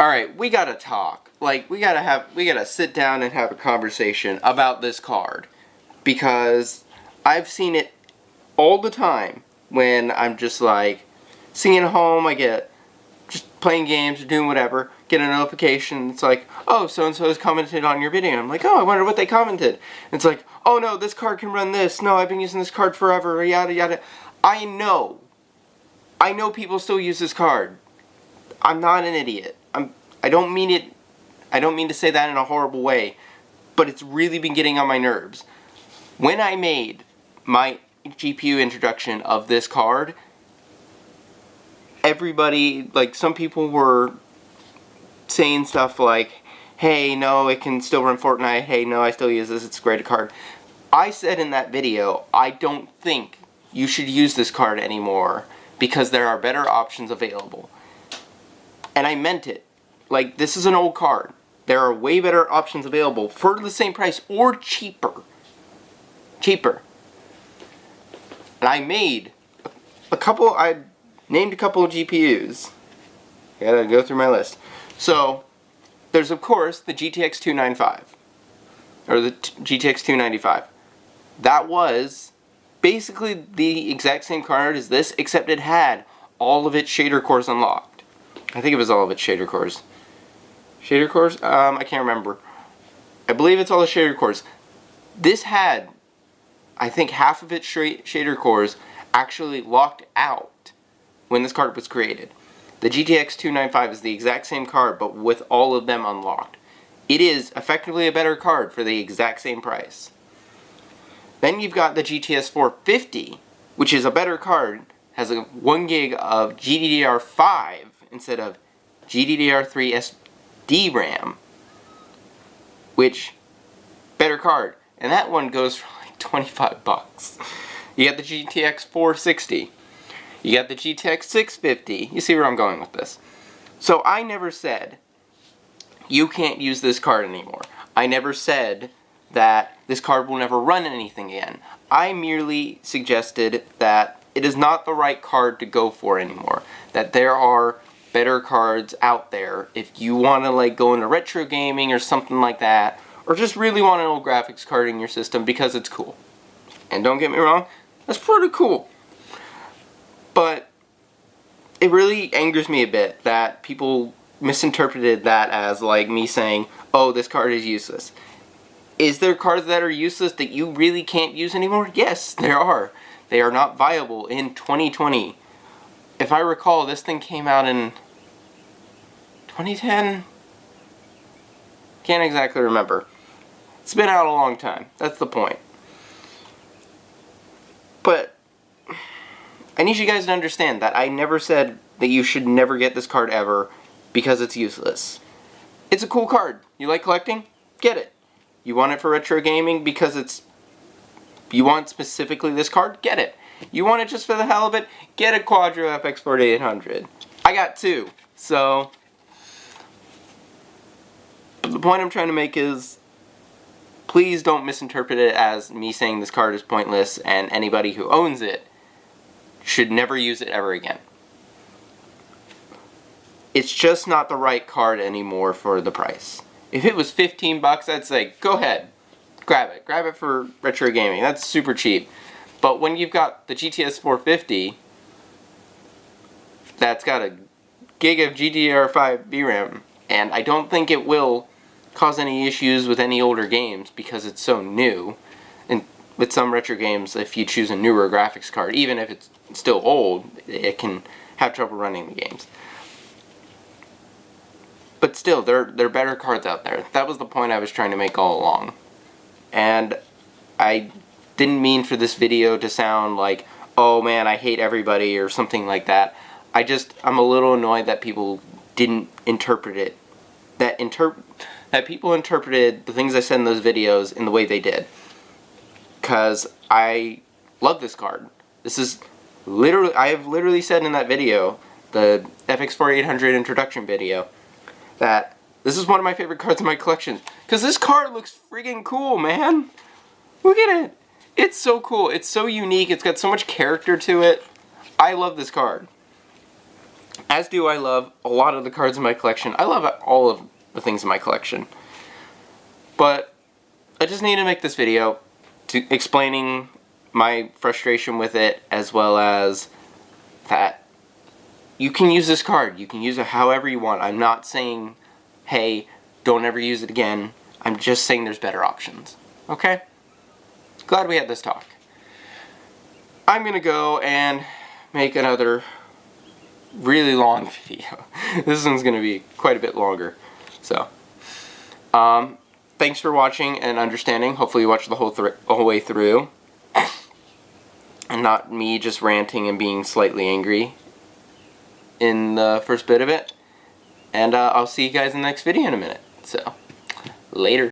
Alright, we gotta talk. Like, we gotta sit down and have a conversation about this card. Because I've seen it all the time when I'm just like, sitting at home, I get, just playing games or doing whatever, get a notification, it's like, oh, so-and-so has commented on your video. And I'm like, oh, I wonder what they commented. And it's like, oh no, this card can run this. No, I've been using this card forever, yada yada. I know people still use this card. I'm not an idiot. I don't mean to say that in a horrible way, but it's really been getting on my nerves. When I made my GPU introduction of this card, everybody, like, some people were saying stuff like, hey, no, it can still run Fortnite, hey, no, I still use this, it's a great card. I said in that video, I don't think you should use this card anymore because there are better options available. And I meant it. Like, this is an old card. There are way better options available for the same price or cheaper. And I made I named a couple of GPUs. I gotta go through my list. So, there's of course the GTX 295. Or the GTX 295. That was basically the exact same card as this, except it had all of its shader cores unlocked. I think it was all of its shader cores. Shader cores? I can't remember. I believe it's all the shader cores. This had, I think, half of its shader cores actually locked out when this card was created. The GTX 295 is the exact same card, but with all of them unlocked. It is effectively a better card for the exact same price. Then you've got the GTS 450, which is a better card, has a 1 gig of GDDR5 instead of GDDR3 SD RAM, which, better card, and that one goes for like 25 bucks. You got the GTX 460, you got the GTX 650, you see where I'm going with this. So I never said you can't use this card anymore. I never said that this card will never run anything again. I merely suggested that it is not the right card to go for anymore. That there are better cards out there if you want to like go into retro gaming or something like that, or just really want an old graphics card in your system because it's cool. And don't get me wrong, that's pretty cool. But it really angers me a bit that people misinterpreted that as like me saying, oh, this card is useless. Is there cards that are useless that you really can't use anymore? Yes, there are. They are not viable in 2020. If I recall, this thing came out in 2010? Can't exactly remember. It's been out a long time. That's the point. But I need you guys to understand that I never said that you should never get this card ever because it's useless. It's a cool card. You like collecting? Get it. You want it for retro gaming because you want specifically this card? Get it. You want it just for the hell of it? Get a Quadro FX 4800. I got two. So, but the point I'm trying to make is, please don't misinterpret it as me saying this card is pointless and anybody who owns it should never use it ever again. It's just not the right card anymore for the price. If it was 15 bucks, I'd say, go ahead. Grab it. Grab it for retro gaming. That's super cheap. But when you've got the GTS 450, that's got a gig of GDDR5 VRAM, and I don't think it will cause any issues with any older games because it's so new. And with some retro games, if you choose a newer graphics card, even if it's still old, it can have trouble running the games. But still, there are better cards out there. That was the point I was trying to make all along. And I didn't mean for this video to sound like, oh man, I hate everybody or something like that. I'm a little annoyed that people didn't interpret it. That people interpreted the things I said in those videos in the way they did. Because I love this card. This is literally, I have literally said in that video, the FX 4800 introduction video, that this is one of my favorite cards in my collection. Because this card looks friggin' cool, man. Look at it. It's so cool. It's so unique. It's got so much character to it. I love this card. As do I love a lot of the cards in my collection. I love all of the things in my collection. But I just need to make this video explaining my frustration with it, as well as that you can use this card. You can use it however you want. I'm not saying, hey, don't ever use it again. I'm just saying there's better options. Okay? Glad we had this talk. I'm gonna go and make another really long video. This one's gonna be quite a bit longer. So, thanks for watching and understanding. Hopefully you watched the whole way through. And not me just ranting and being slightly angry in the first bit of it. And I'll see you guys in the next video in a minute. So, later.